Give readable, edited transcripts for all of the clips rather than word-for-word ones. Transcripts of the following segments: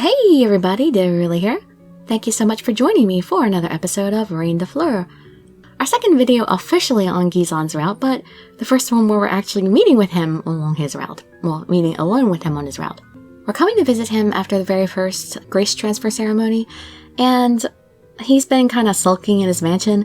Hey everybody, Dirili here. Thank you so much for joining me for another episode of Reine Des Fleurs. Our second video officially on Ghislain's route, but the first one where we're actually meeting with him along his route. Well, meeting alone with him on his route. We're coming to visit him after the very first grace transfer ceremony, and he's been kind of sulking in his mansion,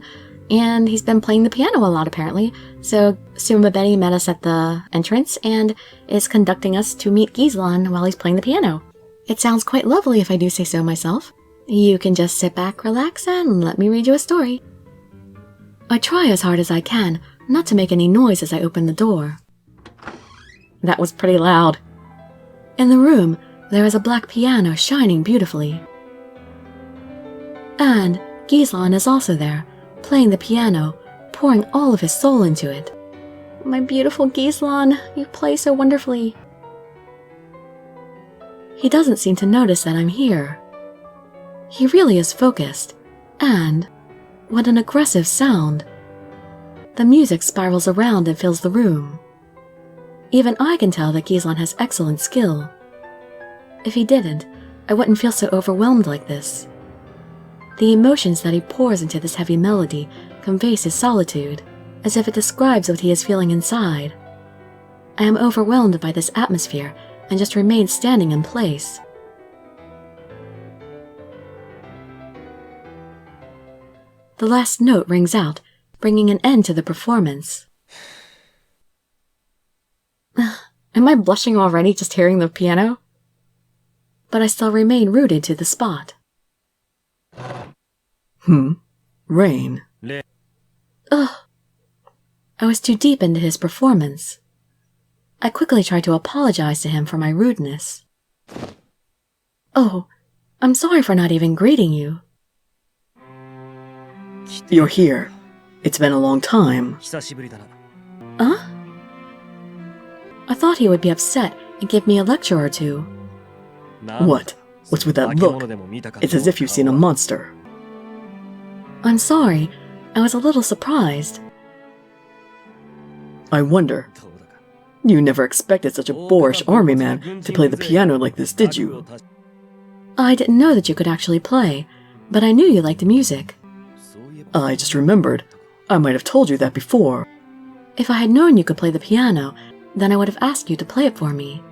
and he's been playing the piano a lot apparently. So Suma Benny met us at the entrance and is conducting us to meet Ghislain while he's playing the piano. It sounds quite lovely if I do say so myself. You can just sit back, relax, and let me read you a story. I try as hard as I can not to make any noise as I open the door. That was pretty loud. In the room, there is a black piano shining beautifully. And Ghislain is also there, playing the piano, pouring all of his soul into it. My beautiful Ghislain, you play so wonderfully. He doesn't seem to notice that I'm here. He really is focused, and what an aggressive sound. The music spirals around and fills the room. Even I can tell that Ghislain has excellent skill. If he didn't, I wouldn't feel so overwhelmed like this. The emotions that he pours into this heavy melody conveys his solitude, as if it describes what he is feeling inside. I am overwhelmed by this atmosphere and just remain standing in place. The last note rings out, bringing an end to the performance. Am I blushing already just hearing the piano? But I still remain rooted to the spot. Reine. Ugh. I was too deep into his performance. I quickly tried to apologize to him for my rudeness. Oh, I'm sorry for not even greeting you. You're here. It's been a long time. Huh? I thought he would be upset and give me a lecture or two. What? What's with that look? It's as if you've seen a monster. I'm sorry. I was a little surprised. I wonder. You never expected such a boorish army man to play the piano like this, did you? I didn't know that you could actually play, but I knew you liked music. I just remembered. I might have told you that before. If I had known you could play the piano, then I would have asked you to play it for me.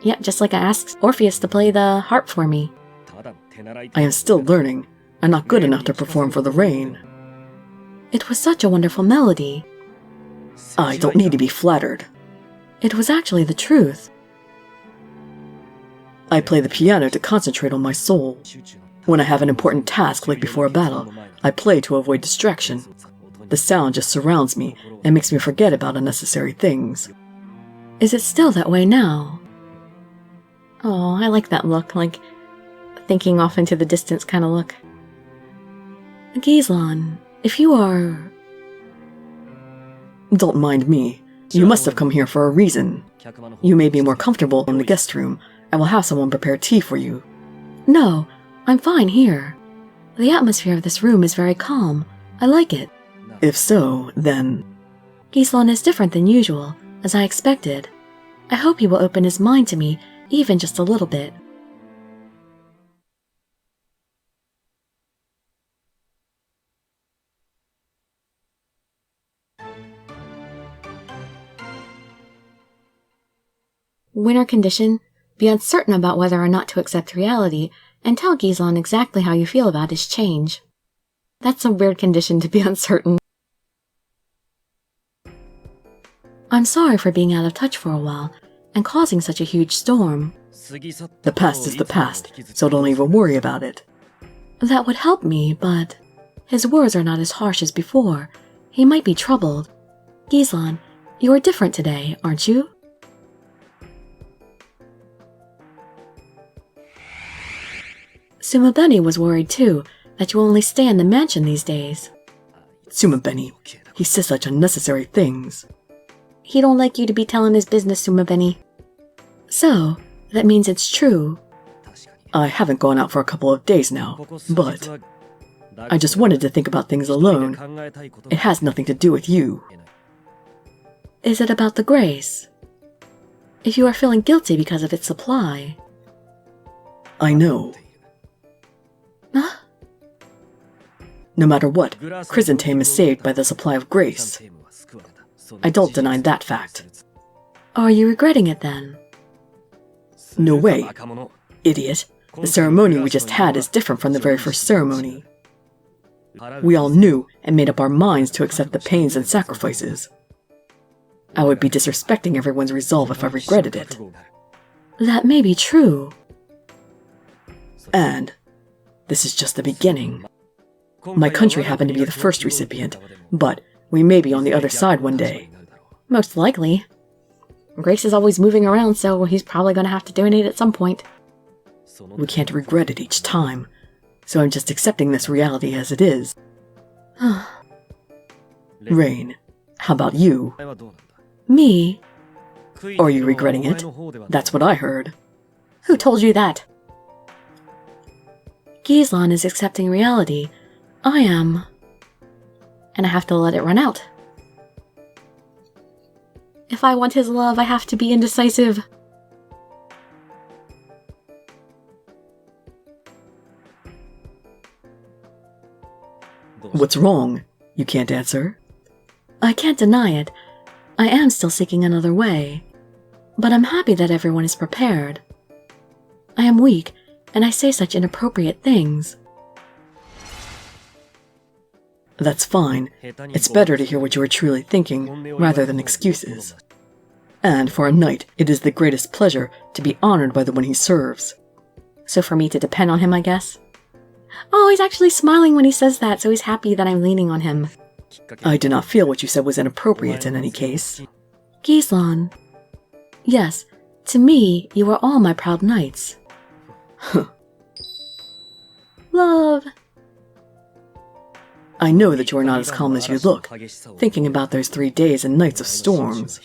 Yeah, just like I asked Orpheus to play the harp for me. I am still learning. I'm not good enough to perform for the Reine. It was such a wonderful melody. I don't need to be flattered. It was actually the truth. I play the piano to concentrate on my soul. When I have an important task like before a battle, I play to avoid distraction. The sound just surrounds me and makes me forget about unnecessary things. Is it still that way now? Oh, I like that look, like thinking off into the distance kind of look. Ghislain, if you are... Don't mind me. You must have come here for a reason. You may be more comfortable in the guest room. I will have someone prepare tea for you. No, I'm fine here. The atmosphere of this room is very calm. I like it. If so, then... Ghislain is different than usual, as I expected. I hope he will open his mind to me, even just a little bit. Winner condition: be uncertain about whether or not to accept reality, and tell Ghislain exactly how you feel about his change. That's a weird condition to be uncertain. I'm sorry for being out of touch for a while, and causing such a huge storm. The past is the past, so don't even worry about it. That would help me, but... his words are not as harsh as before. He might be troubled. Ghislain, you are different today, aren't you? Suma Benny was worried too, that you only stay in the mansion these days. Suma Benny, he says such unnecessary things. He don't like you to be telling his business, Suma Benny. So, that means it's true. I haven't gone out for a couple of days now, but I just wanted to think about things alone. It has nothing to do with you. Is it about the grace? If you are feeling guilty because of its supply... I know. Huh? No matter what, Chrysantheme is saved by the supply of grace. I don't deny that fact. Are you regretting it then? No way. Idiot. The ceremony we just had is different from the very first ceremony. We all knew and made up our minds to accept the pains and sacrifices. I would be disrespecting everyone's resolve if I regretted it. That may be true. And this is just the beginning. My country happened to be the first recipient, but we may be on the other side one day. Most likely. Grace is always moving around, so he's probably going to have to donate at some point. We can't regret it each time, so I'm just accepting this reality as it is. Reine, how about you? Me? Are you regretting it? That's what I heard. Who told you that? Ghislain is accepting reality. I am. And I have to let it run out. If I want his love, I have to be indecisive. What's wrong? You can't answer? I can't deny it. I am still seeking another way. But I'm happy that everyone is prepared. I am weak, and I say such inappropriate things. That's fine. It's better to hear what you are truly thinking, rather than excuses. And for a knight, it is the greatest pleasure to be honored by the one he serves. So for me to depend on him, I guess? Oh, he's actually smiling when he says that, so he's happy that I'm leaning on him. I do not feel what you said was inappropriate in any case. Ghislain. Yes, to me, you are all my proud knights. Love. I know that you are not as calm as you look, thinking about those 3 days and nights of storms.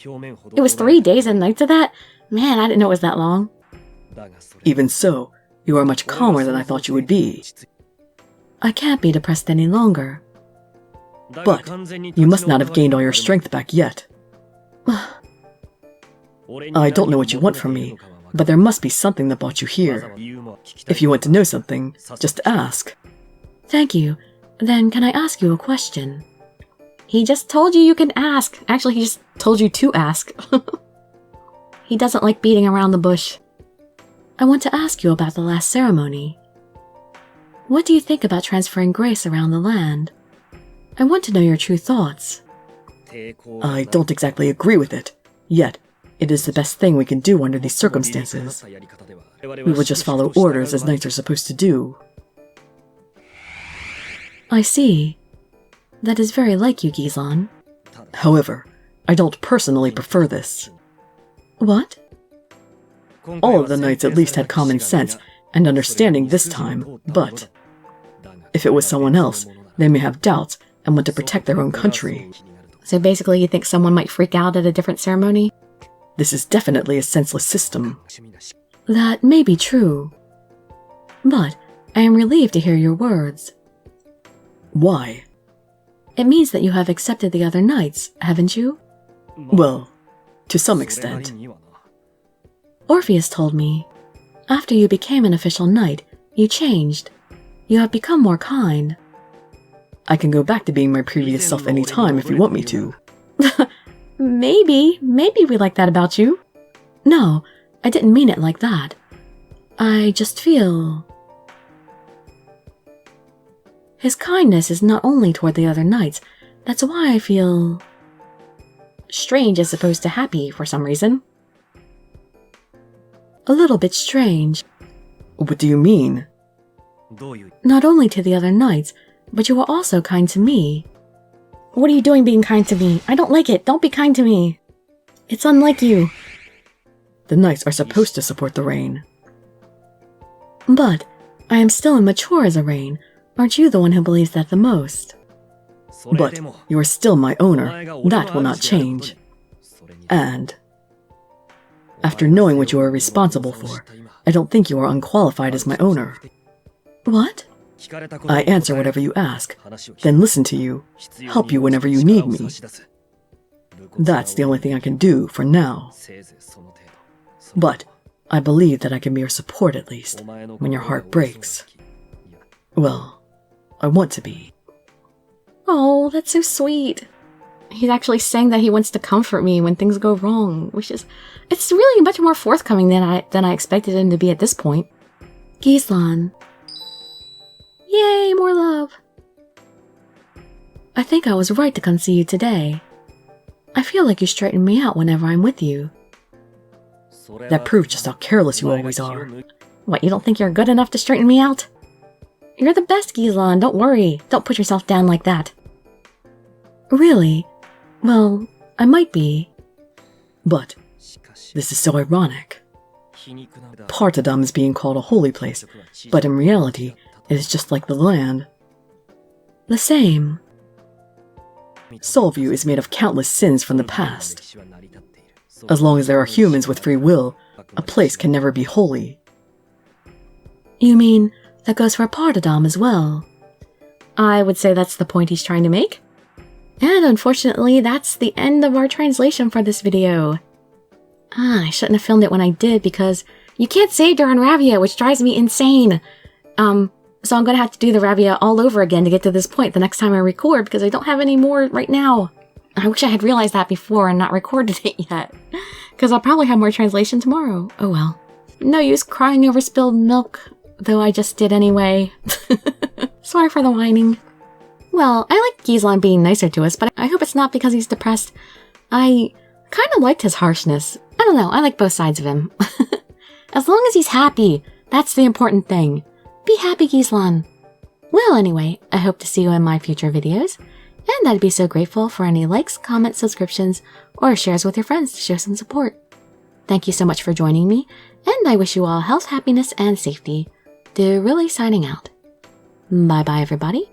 It was 3 days and nights of that? Man, I didn't know it was that long. Even so, you are much calmer than I thought you would be. I can't be depressed any longer. But you must not have gained all your strength back yet. I don't know what you want from me, but there must be something that brought you here. If you want to know something, just ask. Thank you. Then can I ask you a question? He just told you can ask. Actually, he just told you to ask. He doesn't like beating around the bush. I want to ask you about the last ceremony. What do you think about transferring grace around the land? I want to know your true thoughts. I don't exactly agree with it, yet it is the best thing we can do under these circumstances. We will just follow orders as knights are supposed to do. I see. That is very like you, Ghislain. However, I don't personally prefer this. What? All of the knights at least had common sense and understanding this time, but if it was someone else, they may have doubts and want to protect their own country. So basically you think someone might freak out at a different ceremony? This is definitely a senseless system. That may be true. But I am relieved to hear your words. Why? It means that you have accepted the other knights, haven't you? Well, to some extent. Orpheus told me. After you became an official knight, you changed. You have become more kind. I can go back to being my previous self any time if you want me to. Maybe we like that about you. No, I didn't mean it like that. I just feel... His kindness is not only toward the other knights, that's why I feel... strange as opposed to happy for some reason. A little bit strange. What do you mean? Not only to the other knights, but you are also kind to me. What are you doing being kind to me? I don't like it. Don't be kind to me. It's unlike you. The knights are supposed to support the Reine. But I am still immature as a Reine. Aren't you the one who believes that the most? But you are still my owner. That will not change. And after knowing what you are responsible for, I don't think you are unqualified as my owner. What? I answer whatever you ask, then listen to you, help you whenever you need me. That's the only thing I can do for now. But I believe that I can be your support at least, when your heart breaks. Well, I want to be. Oh, that's so sweet. He's actually saying that he wants to comfort me when things go wrong, which is... It's really much more forthcoming than I expected him to be at this point. Ghislain. Yay, more love. I think I was right to come see you today. I feel like you straighten me out whenever I'm with you. That proves just how careless you always are. What, you don't think you're good enough to straighten me out? You're the best, Ghislain, don't worry. Don't put yourself down like that. Really? Well, I might be. But, this is so ironic. Partadam is being called a holy place, but in reality, it is just like the land. The same. Solview is made of countless sins from the past. As long as there are humans with free will, a place can never be holy. You mean that goes for Partadam as well? I would say that's the point he's trying to make. And unfortunately, that's the end of our translation for this video. I shouldn't have filmed it when I did because you can't save during Ravia, which drives me insane. So I'm gonna have to do the Ravia all over again to get to this point the next time I record because I don't have any more right now. I wish I had realized that before and not recorded it yet. Because I'll probably have more translation tomorrow. Oh well. No use crying over spilled milk, though I just did anyway. Sorry for the whining. Well, I like Ghislain being nicer to us, but I hope it's not because he's depressed. I kind of liked his harshness. I don't know, I like both sides of him. As long as he's happy, that's the important thing. Be happy, Ghislain. Well, anyway, I hope to see you in my future videos, and I'd be so grateful for any likes, comments, subscriptions, or shares with your friends to show some support. Thank you so much for joining me, and I wish you all health, happiness, and safety. Dirili signing out. Bye-bye, everybody.